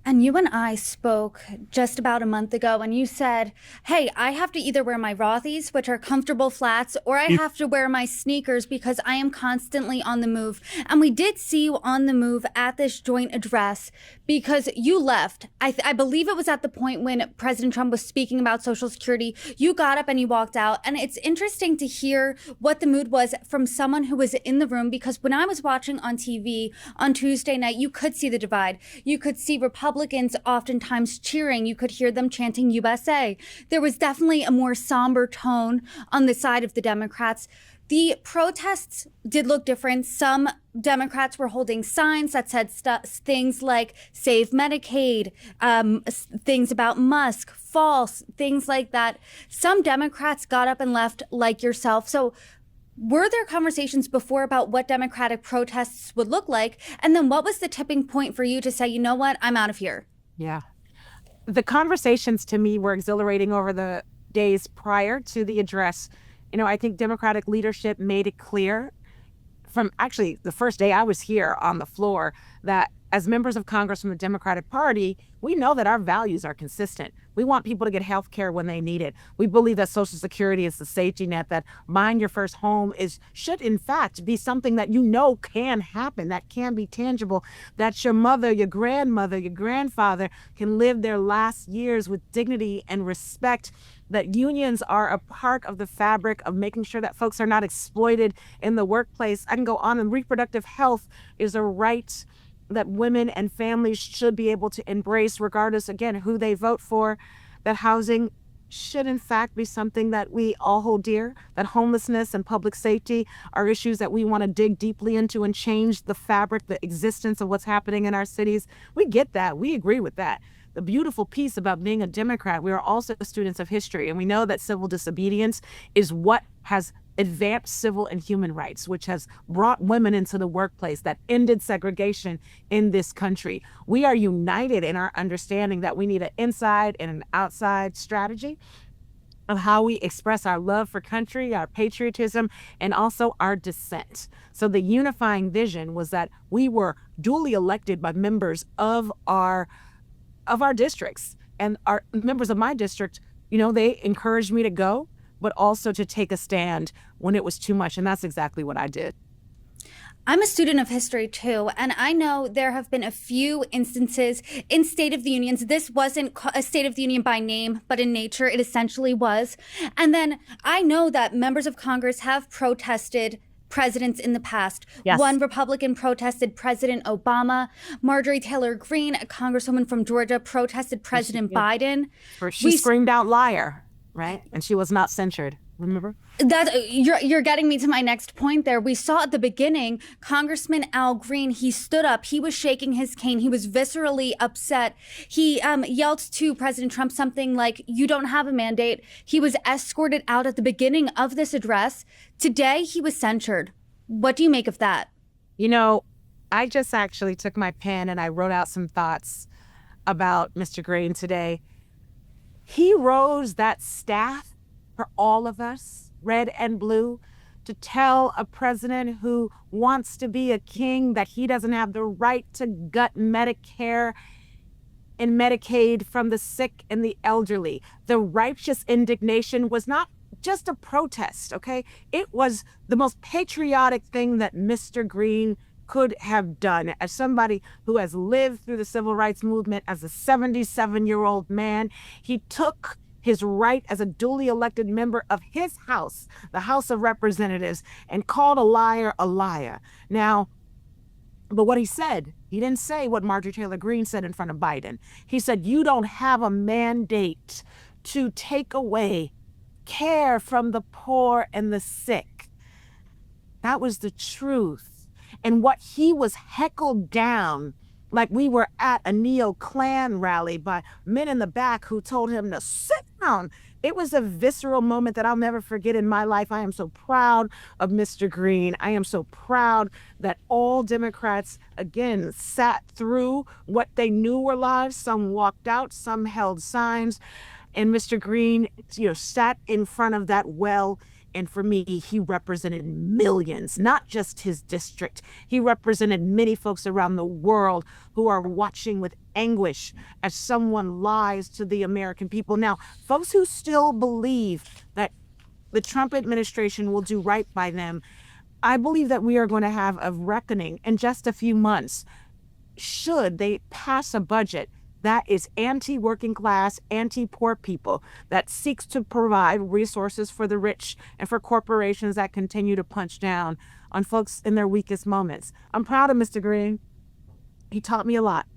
And you and I spoke just about a month ago, and you said, hey, I have to either wear my Rothy's, which are comfortable flats, or I have to wear my sneakers because I am constantly on the move. And we did see you on the move at this joint address because you left. I believe it was at the point when President Trump was speaking about Social Security. You got up and you walked out. And it's interesting to hear what the mood was from someone who was in the room, because when I was watching on TV on Tuesday night, you could see the divide. You could see Republicans oftentimes cheering. You could hear them chanting USA. There was definitely a more somber tone on the side of the Democrats. The protests did look different. Some Democrats were holding signs that said things like save Medicaid, things about Musk, false, things like that. Some Democrats got up and left like yourself. So were there conversations before about what Democratic protests would look like? And then what was the tipping point for you to say, you know what, I'm out of here? Yeah. The conversations to me were exhilarating over the days prior to the address. I think Democratic leadership made it clear from actually the first day I was here on the floor that as members of Congress from the Democratic Party, we know that our values are consistent. We want people to get health care when they need it. We believe that Social Security is the safety net, that buying your first home should in fact be something that can happen, that can be tangible, that your mother, your grandmother, your grandfather can live their last years with dignity and respect, that unions are a part of the fabric of making sure that folks are not exploited in the workplace. I can go on, and reproductive health is a right that women and families should be able to embrace regardless, again, who they vote for, that housing should in fact be something that we all hold dear, that homelessness and public safety are issues that we want to dig deeply into and change the fabric, the existence of what's happening in our cities. We get that. We agree with that. The beautiful piece about being a Democrat, we are also students of history, and we know that civil disobedience is what has advanced civil and human rights, which has brought women into the workplace, that ended segregation in this country. We are united in our understanding that we need an inside and an outside strategy of how we express our love for country, our patriotism, and also our dissent. So the unifying vision was that we were duly elected by members of our districts, and our members of my district, they encouraged me to go, but also to take a stand when it was too much. And that's exactly what I did. I'm a student of history too, and I know there have been a few instances in State of the Unions. This wasn't a State of the Union by name, but in nature, it essentially was. And then I know that members of Congress have protested presidents in the past. Yes. One Republican protested President Obama. Marjorie Taylor Greene, a congresswoman from Georgia, protested President Biden. She screamed out liar, right? And she was not censured. Remember? That you're getting me to my next point there. We saw at the beginning, Congressman Al Green, he stood up, he was shaking his cane, he was viscerally upset. He yelled to President Trump something like, you don't have a mandate. He was escorted out at the beginning of this address. Today, he was censured. What do you make of that? I just actually took my pen and I wrote out some thoughts about Mr. Green today. He rose that staff for all of us, red and blue, to tell a president who wants to be a king that he doesn't have the right to gut Medicare and Medicaid from the sick and the elderly. The righteous indignation was not just a protest, okay? It was the most patriotic thing that Mr. Green could have done. As somebody who has lived through the civil rights movement as a 77-year-old man, he took his right as a duly elected member of his house, the House of Representatives, and called a liar a liar. Now, but what he said, he didn't say what Marjorie Taylor Greene said in front of Biden. He said, you don't have a mandate to take away care from the poor and the sick. That was the truth. And what he was heckled down like we were at a neo-Klan rally by men in the back who told him to sit down. It was a visceral moment that I'll never forget in my life. I am so proud of Mr. Green. I am so proud that all Democrats, again, sat through what they knew were lies. Some walked out, some held signs. And Mr. Green, sat in front of that well And for me, he represented millions, not just his district. He represented many folks around the world who are watching with anguish as someone lies to the American people. Now, folks who still believe that the Trump administration will do right by them, I believe that we are going to have a reckoning in just a few months should they pass a budget that is anti-working class, anti-poor people, that seeks to provide resources for the rich and for corporations that continue to punch down on folks in their weakest moments. I'm proud of Mr. Green. He taught me a lot.